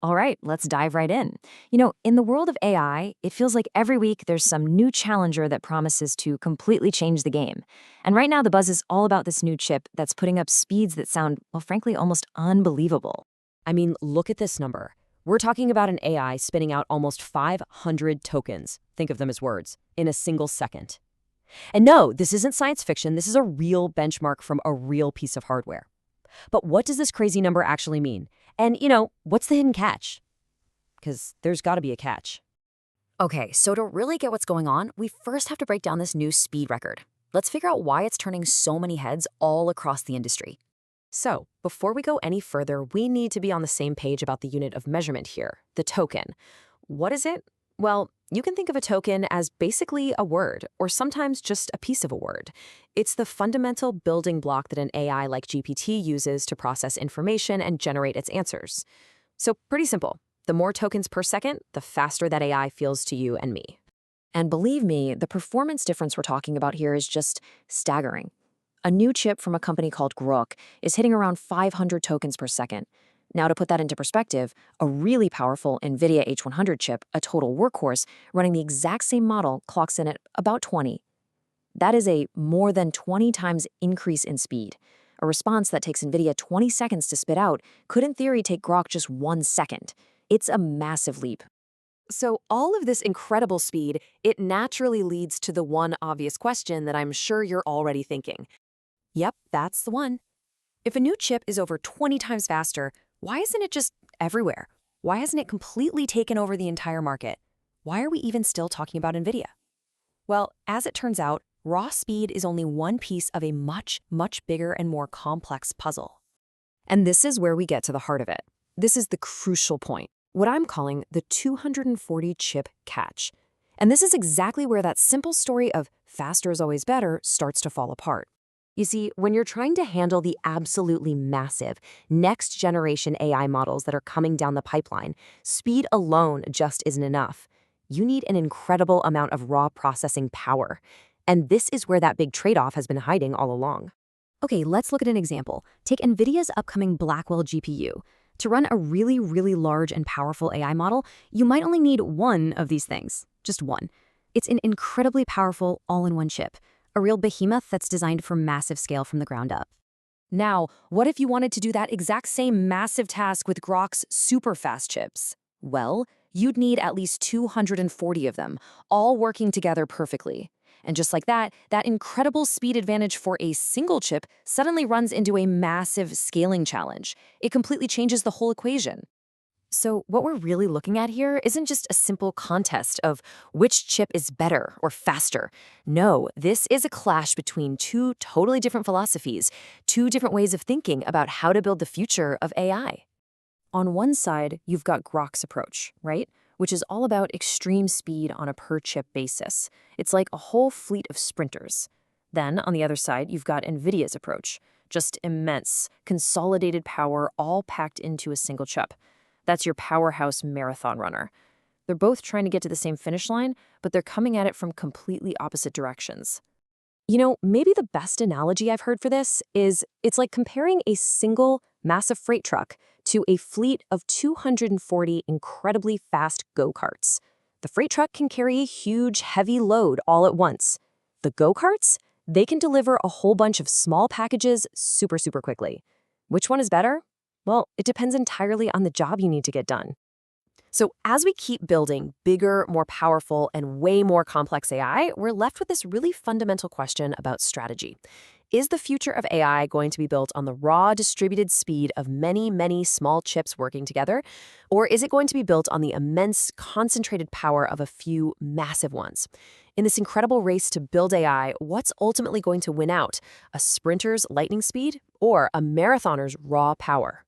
All right, let's dive right in. In the world of AI, it feels like every week there's some new challenger that promises to completely change the game. And right now, the buzz is all about this new chip that's putting up speeds that sound, well, frankly, almost unbelievable. I mean, look at this number. We're talking about an AI spinning out almost 500 tokens, think of them as words, in a single second. And no, this isn't science fiction, this is a real benchmark from a real piece of hardware. But what does this crazy number actually mean? And, what's the hidden catch? Because there's got to be a catch. Okay, so to really get what's going on, we first have to break down this new speed record. Let's figure out why it's turning so many heads all across the industry. So, before we go any further, we need to be on the same page about the unit of measurement here, the token. What is it? Well, you can think of a token as basically a word, or sometimes just a piece of a word. It's the fundamental building block that an AI like GPT uses to process information and generate its answers. So, pretty simple. The more tokens per second, the faster that AI feels to you and me. And believe me, the performance difference we're talking about here is just staggering. A new chip from a company called Groq is hitting around 500 tokens per second. Now, to put that into perspective, a really powerful Nvidia H100 chip, a total workhorse, running the exact same model clocks in at about 20. That is a more than 20 times increase in speed. A response that takes Nvidia 20 seconds to spit out could in theory take Groq just 1 second. It's a massive leap. So all of this incredible speed, it naturally leads to the one obvious question that I'm sure you're already thinking. Yep, that's the one. If a new chip is over 20 times faster, why isn't it just everywhere? Why hasn't it completely taken over the entire market? Why are we even still talking about Nvidia? Well, as it turns out, raw speed is only one piece of a much, much bigger and more complex puzzle. And this is where we get to the heart of it. This is the crucial point, what I'm calling the 240 chip catch. And this is exactly where that simple story of faster is always better starts to fall apart. You see, when you're trying to handle the absolutely massive next-generation AI models that are coming down the pipeline, speed alone just isn't enough. You need an incredible amount of raw processing power. And this is where that big trade-off has been hiding all along. Okay, let's look at an example. Take Nvidia's upcoming Blackwell GPU. To run a really, really large and powerful AI model, you might only need one of these things, just one. It's an incredibly powerful all-in-one chip, a real behemoth that's designed for massive scale from the ground up. Now, what if you wanted to do that exact same massive task with Groq's super fast chips? Well, you'd need at least 240 of them, all working together perfectly. And just like that, that incredible speed advantage for a single chip suddenly runs into a massive scaling challenge. It completely changes the whole equation. So what we're really looking at here isn't just a simple contest of which chip is better or faster. No, this is a clash between two totally different philosophies, two different ways of thinking about how to build the future of AI. On one side, you've got Groq's approach, right? Which is all about extreme speed on a per-chip basis. It's like a whole fleet of sprinters. Then, on the other side, you've got Nvidia's approach. Just immense, consolidated power all packed into a single chip. That's your powerhouse marathon runner. They're both trying to get to the same finish line, but they're coming at it from completely opposite directions. Maybe the best analogy I've heard for this is it's like comparing a single massive freight truck to a fleet of 240 incredibly fast go-karts. The freight truck can carry a huge, heavy load all at once. The go-karts, they can deliver a whole bunch of small packages super, super quickly. Which one is better? Well, it depends entirely on the job you need to get done. So as we keep building bigger, more powerful, and way more complex AI, we're left with this really fundamental question about strategy. Is the future of AI going to be built on the raw, distributed speed of many, many small chips working together? Or is it going to be built on the immense, concentrated power of a few massive ones? In this incredible race to build AI, what's ultimately going to win out? A sprinter's lightning speed or a marathoner's raw power?